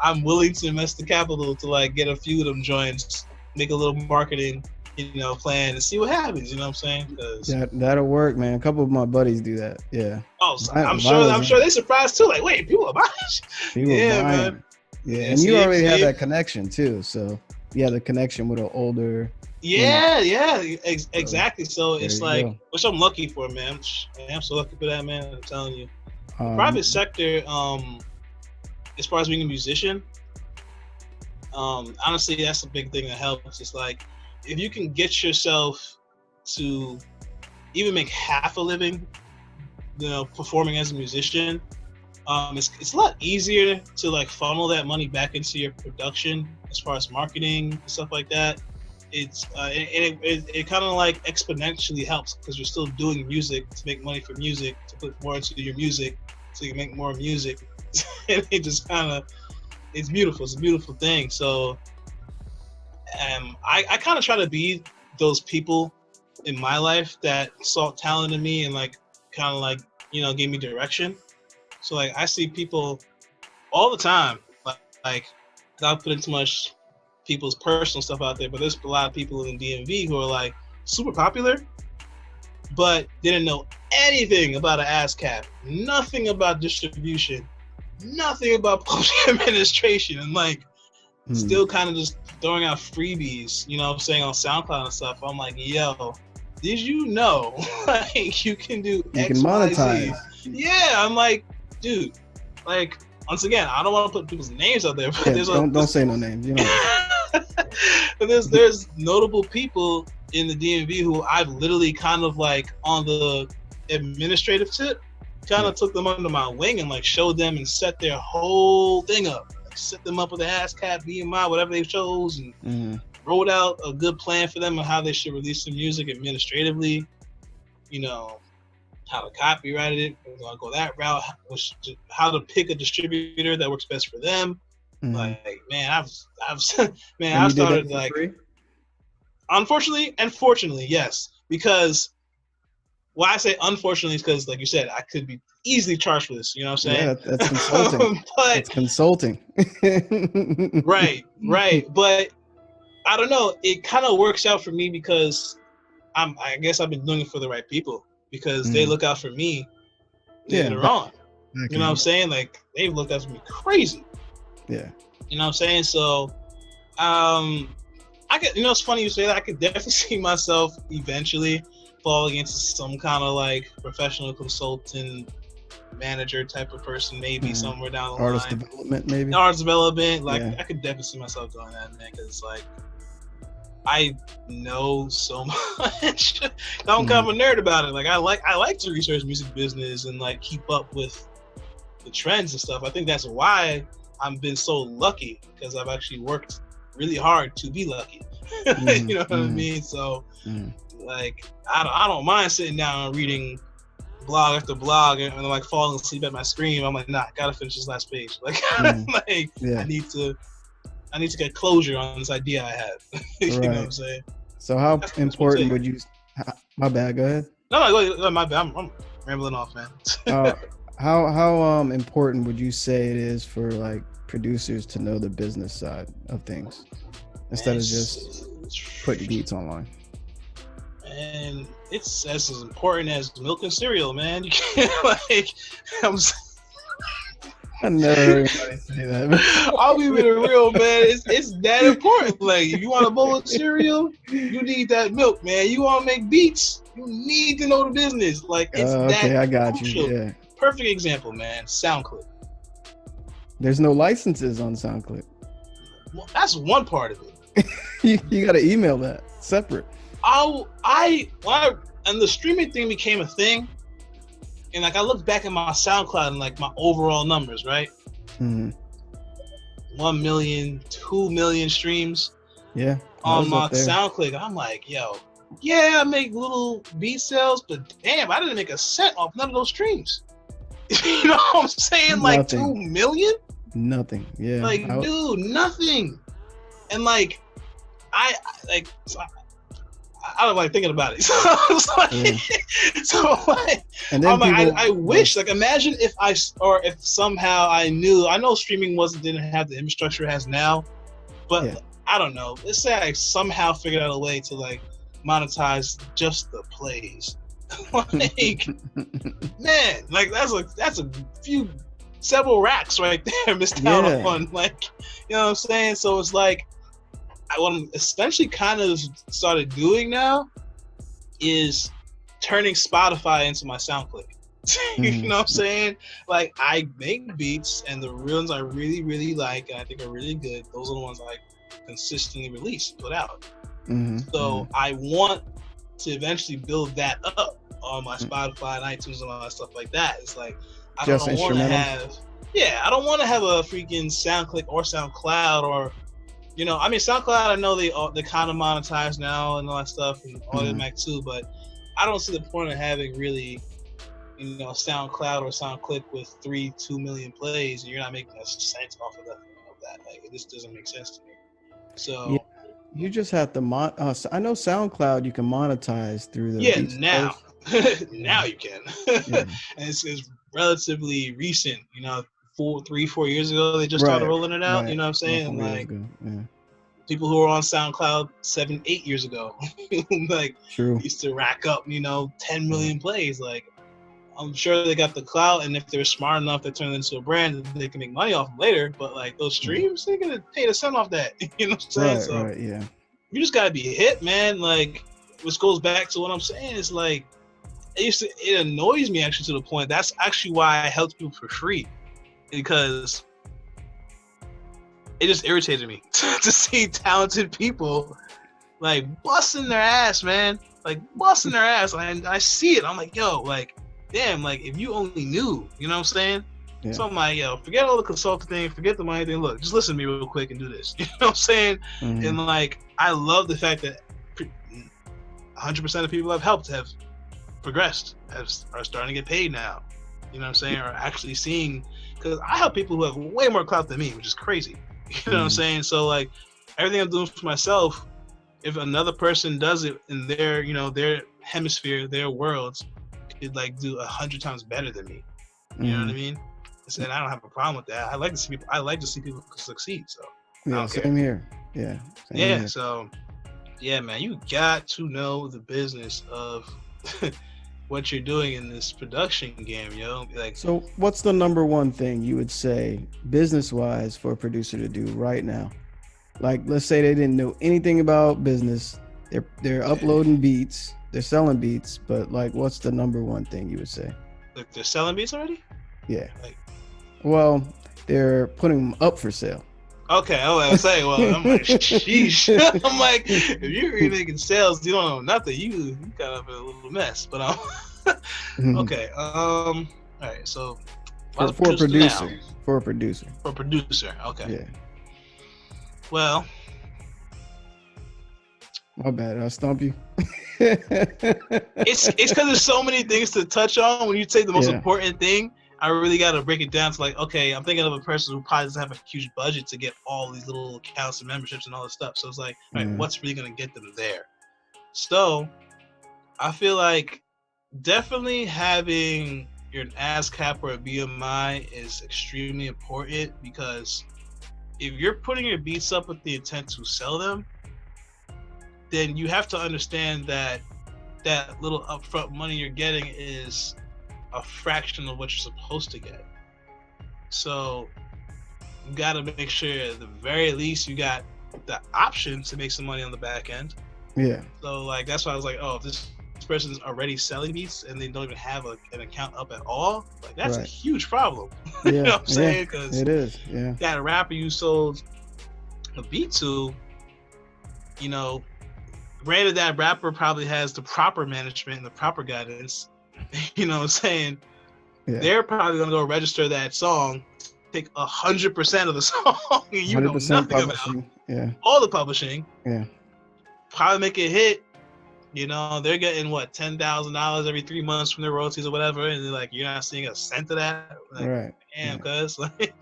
I'm willing to invest the capital to like get a few of them joints, make a little marketing, you know, plan and see what happens. You know what I'm saying? That'll work, man. A couple of my buddies do that. Yeah. Oh, so I'm sure they're surprised too. Like, wait, people are buying it. People are buying it. Yeah, and you already have that connection too. So you have the connection with an older. Exactly. So it's like, which I'm lucky for, man. I'm so lucky for that, man. I'm telling you. The private sector, as far as being a musician, honestly, that's a big thing that helps. It's like, if you can get yourself to even make half a living, you know, performing as a musician, it's a lot easier to like funnel that money back into your production as far as marketing and stuff like that. It's it kind of like exponentially helps because you're still doing music to make money for music, to put more into your music so you can make more music. And it just kind of, it's beautiful. It's a beautiful thing. So I kind of try to be those people in my life that saw talent in me and like kind of like, you know, gave me direction. So like I see people all the time, like not putting too much people's personal stuff out there, but there's a lot of people in DMV who are like super popular, but didn't know anything about an ASCAP, nothing about distribution, nothing about public administration, and like still kind of just throwing out freebies, you know what I'm saying, on SoundCloud and stuff. I'm like, yo, did you know like you can do X, can monetize. Y, Z? Yeah, I'm like, dude, like once again, I don't want to put people's names out there, but don't say no names, you know. But there's notable people in the DMV who I've literally kind of like on the administrative tip, kind of took them under my wing and like showed them and set their whole thing up, like set them up with the ASCAP, BMI, whatever they chose, and wrote out a good plan for them on how they should release the music administratively, you know, how to copyright it, go that route, how to pick a distributor that works best for them. Like, man, I've started like, unfortunately and fortunately, yes. because why I say unfortunately is because, like you said, I could be easily charged for this. You know what I'm saying? Yeah, that's consulting. But It's consulting. right. But I don't know. It kind of works out for me because I guess I've been doing it for the right people because they look out for me later on. You know what I'm saying? Like they've looked out for me crazy. Yeah. You know what I'm saying? So, I could, you know, it's funny you say that. I could definitely see myself eventually falling into some kind of like professional consultant, manager type of person, maybe somewhere down the artist line. development, maybe. Artist development, like Yeah. I could definitely see myself doing that, man. Because like I know so much. I'm kind of a nerd about it. Like I like to research music business and like keep up with the trends and stuff. I think that's why I've been so lucky because I've actually worked really hard to be lucky. You know what I mean? So like I don't mind sitting down and reading blog after blog and like falling asleep at my screen. I'm like, nah, I gotta finish this last page. Like, like I need to get closure on this idea I have. You know what I'm saying? So how important would you? My bad. Go ahead. No, go ahead. My bad. I'm rambling off, man. How important would you say it is for like producers to know the business side of things instead of just putting beats online? And it's as important as milk and cereal, man. You can't like. I never heard anybody say that. I'll be with it real, man. It's that important. Like, if you want a bowl of cereal, you need that milk, man. You want to make beats, you need to know the business. Like, it's okay, I got crucial. you. Yeah. Perfect example, man. SoundCloud. There's no licenses on SoundCloud. Well, that's one part of it. you got to email that separate. And the streaming thing became a thing. And like I look back at my SoundCloud and like my overall numbers, right? 1 million, 2 million streams. Yeah. On my SoundCloud, I'm like, yo, yeah, I make little beat sales, but damn, I didn't make a cent off none of those streams. You know what I'm saying? Like 2 million? Nothing. Yeah. Like, dude, nothing. And like, I don't like thinking about it. So and then I wish, like, imagine if if somehow I know streaming didn't have the infrastructure it has now, but I don't know. Let's say I somehow figured out a way to like monetize just the plays. Like, man, like that's a several racks right there missed out on. Like, you know what I'm saying? So it's like, what I'm essentially kind of started doing now is turning Spotify into my SoundCloud. You know what I'm saying? Like, I make beats, and the ones I really, really like, and I think are really good, those are the ones I consistently release and put out. So I want to eventually build that up on my Spotify and iTunes and all that stuff like that. It's like, I don't want to have a freaking SoundClick or SoundCloud or, you know, I mean, SoundCloud, I know they kind of monetize now and all that stuff, and Audiomack too, but I don't see the point of having really, you know, SoundCloud or SoundClick with 2 million plays, and you're not making a cent off of that. Like, it just doesn't make sense to me. So you just have to I know SoundCloud you can monetize through the now now you can. And it's relatively recent, you know. 3-4 years ago they just started rolling it out. You know what I'm saying? Like, people who were on SoundCloud 7-8 years ago like used to rack up, you know, 10 million plays. Like, I'm sure they got the clout, and if they're smart enough to turn it into a brand, they can make money off them later. But like, those streams, they're gonna pay the cent off that. You know what I'm saying? You just gotta be hit, man. Like, which goes back to what I'm saying. It's like, it annoys me actually to the point. That's actually why I help people for free. Because it just irritated me to see talented people like busting their ass, man. Like, busting their ass. And I see it. I'm like, yo, like, damn, like, if you only knew, you know what I'm saying? So I'm like, yo, forget all the consulting thing, forget the money thing. Look, just listen to me real quick and do this. You know what I'm saying? And like, I love the fact that 100% of people I've helped have progressed, are starting to get paid now. You know what I'm saying? Or actually seeing. Because I help people who have way more clout than me, which is crazy. You know what I'm saying? So like, everything I'm doing for myself, if another person does it and they're, you know, they're hemisphere, their worlds, could like do 100 times better than me. You know what I mean? And I don't have a problem with that. I like to see people. I like to see people succeed. So Yeah, same here. Yeah. Yeah. Here. So yeah, man, you got to know the business of what you're doing in this production game, yo. Like, so what's the number one thing you would say business-wise for a producer to do right now? Like, let's say they didn't know anything about business. They're uploading beats, they're selling beats, but like, what's the number one thing you would say? like they're selling beats already? Yeah. Like, well, they're putting them up for sale. Okay, I was saying, well, I'm like, sheesh. I'm like, if you're really making sales, you don't know nothing. You kind of a little mess. But okay. All right. So for a producer. For a producer. For a producer. Okay. Yeah. Well. My bad. Did I stump you? It's because there's so many things to touch on. When you say the most important thing, I really got to break it down to like, okay, I'm thinking of a person who probably doesn't have a huge budget to get all these little accounts and memberships and all this stuff. So it's like, all right, what's really going to get them there? So I feel like definitely having an ASCAP or a BMI is extremely important, because if you're putting your beats up with the intent to sell them, then you have to understand that that little upfront money you're getting is a fraction of what you're supposed to get. So you got to make sure at the very least you got the option to make some money on the back end. Yeah. So like that's why I was like, oh, if this person's already selling beats and they don't even have an account up at all, like that's a huge problem. Yeah. You know what I'm saying? Because it is. Yeah. That rapper you sold a beat to, you know, granted that rapper probably has the proper management and the proper guidance. You know what I'm saying? Yeah. They're probably gonna go register that song, take 100% of the song, and you know nothing about all the publishing. Yeah. Probably make it hit. You know, they're getting what, $10,000 every 3 months from their royalties or whatever, and they're like, you're not seeing a cent of that. Like, right. Damn, cuz like,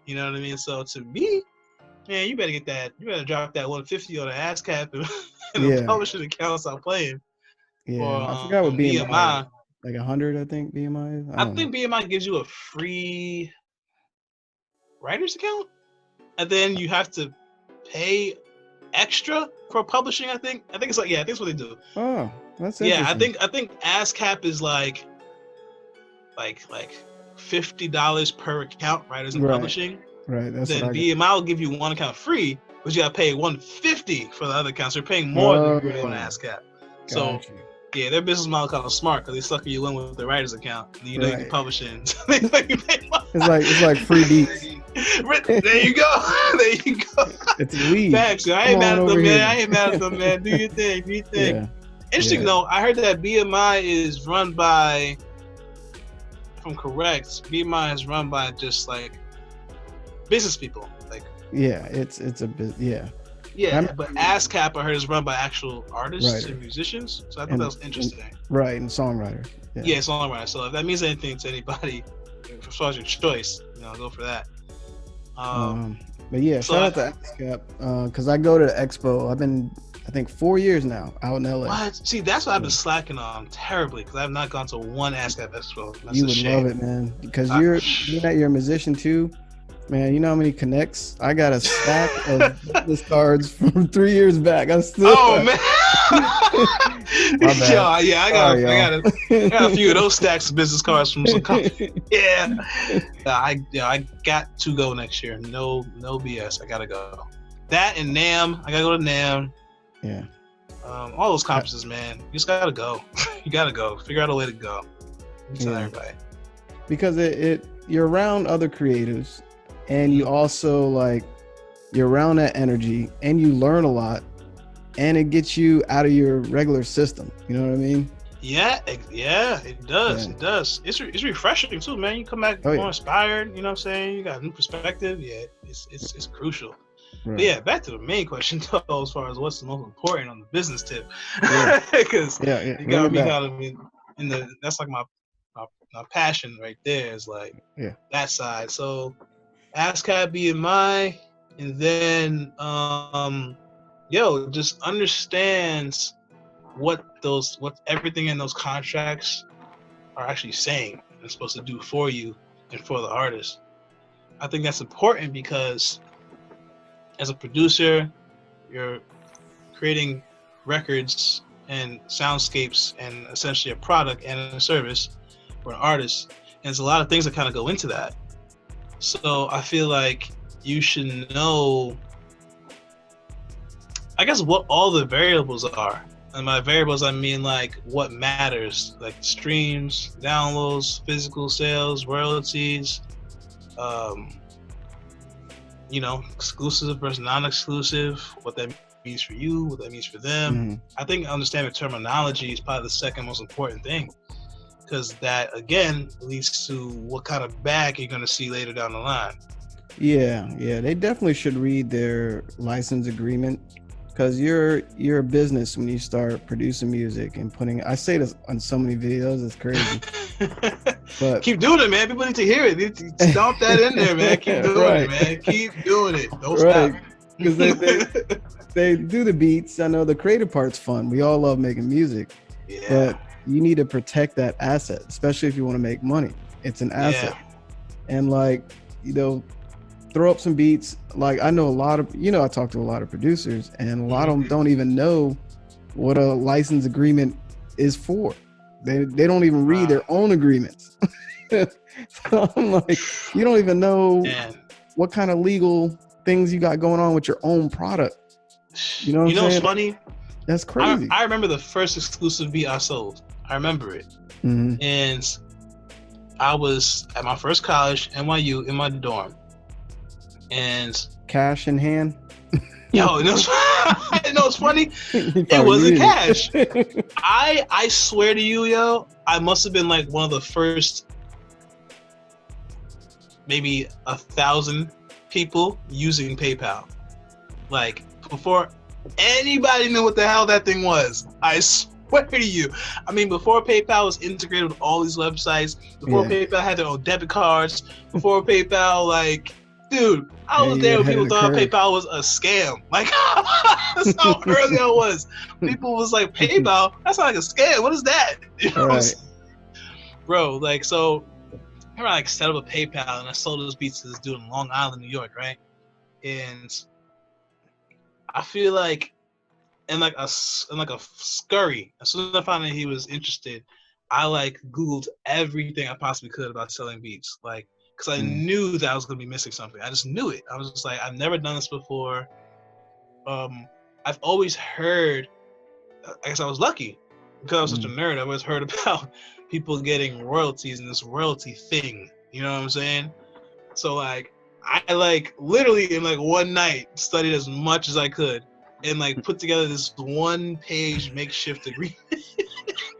you know what I mean? So to me, man, you better get that. You better drop that 150 on the ASCAP and the publishing account stop playing. Yeah, I forgot what BMI. Like 100, I think BMI is. I think BMI gives you a free writer's account, and then you have to pay extra for publishing. I think it's like, I think it's what they do. Oh, that's interesting. I think ASCAP is like $50 per account, writers and publishing. Right. That's then BMI will give you one account free, but you gotta pay $150 for the other account. So you're paying more than you really on ASCAP. So. Yeah, their business model kind of smart because they sucker you in with the writer's account. And you know you can publish it. They make you pay more. It's like free beats. There you go. There you go. It's weed. Facts. I ain't mad at them, man. I ain't mad at them, man. Do your thing. Do your thing. Yeah. Interesting though. I heard that BMI is run by, if I'm correct, BMI is run by just like business people. Like. Yeah, it's a bit. Yeah. Yeah, but ASCAP I heard is run by actual artists and musicians, so I thought that was interesting. And songwriters. Yeah, songwriters. So if that means anything to anybody, as far as your choice, go for that. But yeah, shout out to ASCAP because I go to the expo. I've been, I think, 4 years now out in LA. What? See, that's what I've been slacking on terribly because I have not gone to one ASCAP expo. That's you would love it, man, because you're a musician too. Man, you know how many connects? I got a stack of business cards from 3 years back. I still. Oh man! I got a few of those stacks of business cards from some company. I got to go next year. No BS. I gotta go. That and NAMM. I gotta go to NAMM. Yeah. All those conferences, man. You just gotta go. You gotta go. Figure out a way to go. Tell everybody. Because you're around other creatives. And you also you're around that energy and you learn a lot and it gets you out of your regular system. You know what I mean? Yeah, it does. Yeah. It does. It's refreshing too, man. You come back more inspired, you know what I'm saying? You got a new perspective. Yeah, it's crucial. Right. But yeah, back to the main question though, as far as what's the most important on the business tip. Because you gotta be kind of that's like my passion right there is that side. So ASCAP BMI, and then just understands what what everything in those contracts are actually saying and supposed to do for you and for the artist. I think that's important because as a producer, you're creating records and soundscapes and essentially a product and a service for an artist. And there's a lot of things that kind of go into that. So I feel like you should know, I guess, what all the variables are. And by variables, I mean like what matters, like streams, downloads, physical sales, royalties, exclusive versus non-exclusive, what that means for you, what that means for them. Mm-hmm. I think understanding terminology is probably the second most important thing, because that again leads to what kind of bag you're going to see later down the line. Yeah, they definitely should read their license agreement, because you're a business when you start producing music and putting. I say this on so many videos, it's crazy. But keep doing it, man. People need to hear it. Stomp that in there, man. Keep doing it, man. Keep doing it. Don't stop. Because they do the beats. I know the creative part's fun. We all love making music. Yeah. But you need to protect that asset, especially if you want to make money. It's an asset. Yeah. And throw up some beats. Like I know a lot of, I talk to a lot of producers, and a lot of them don't even know what a license agreement is for. They don't even read their own agreements. So I'm like, you don't even know what kind of legal things you got going on with your own product. You know what I'm saying? What's funny? That's crazy. I remember the first exclusive beat I sold. I remember it. Mm-hmm. And I was at my first college, NYU, in my dorm. And cash in hand. Yo, it's funny. It wasn't cash. I swear to you, yo, I must have been like one of the first, maybe 1,000 people using PayPal. Like before anybody knew what the hell that thing was. I swear to you. I mean, before PayPal was integrated with all these websites, before PayPal had their own debit cards, before PayPal, like, dude, I was there when people thought PayPal was a scam. Like, that's how early I was. People was like, PayPal? That's not like a scam. What is that? You know what I'm saying? Bro, like, so I like set up a PayPal and I sold those beats to this dude in Long Island, New York, right? And I feel like in like a scurry, as soon as I found out he was interested, I like Googled everything I possibly could about selling beats. Like, because I knew that I was going to be missing something. I just knew it. I was just like, I've never done this before. I've always heard, I guess I was lucky because I was such a nerd. I've always heard about people getting royalties and this royalty thing. You know what I'm saying? So like, I like literally in like one night studied as much as I could and like put together this 1-page makeshift agreement.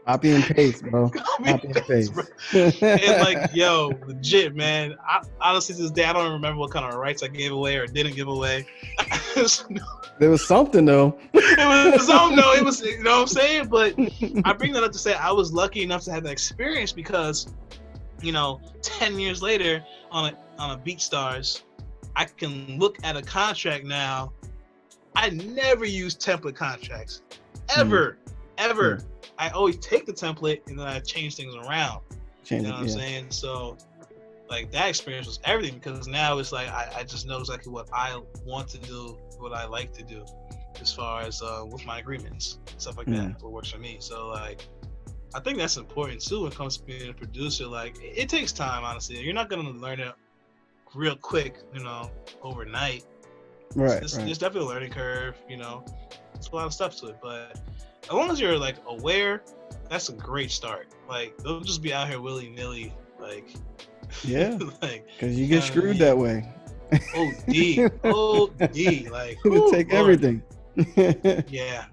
Copy and paste, bro. Copy and paste. And like, yo, legit, man. Honestly, to this day, I don't remember what kind of rights I gave away or didn't give away. There was something though. It was something though. It was, you know what I'm saying? But I bring that up to say I was lucky enough to have that experience because, 10 years later on a BeatStars, I can look at a contract now. I never use template contracts, ever. I always take the template and then I change things around. You know what I'm saying? So, like, that experience was everything because now it's like I just know exactly what I want to do, what I like to do, as far as with my agreements, stuff like that, what works for me. So, like, I think that's important too when it comes to being a producer. Like, it takes time, honestly. You're not gonna learn it real quick, overnight. Right. There's definitely a learning curve. There's a lot of stuff to it, but as long as you're like aware, that's a great start. Like, don't just be out here willy nilly, like. Yeah. Like, because you get screwed that way. OD, like. It take everything. Yeah.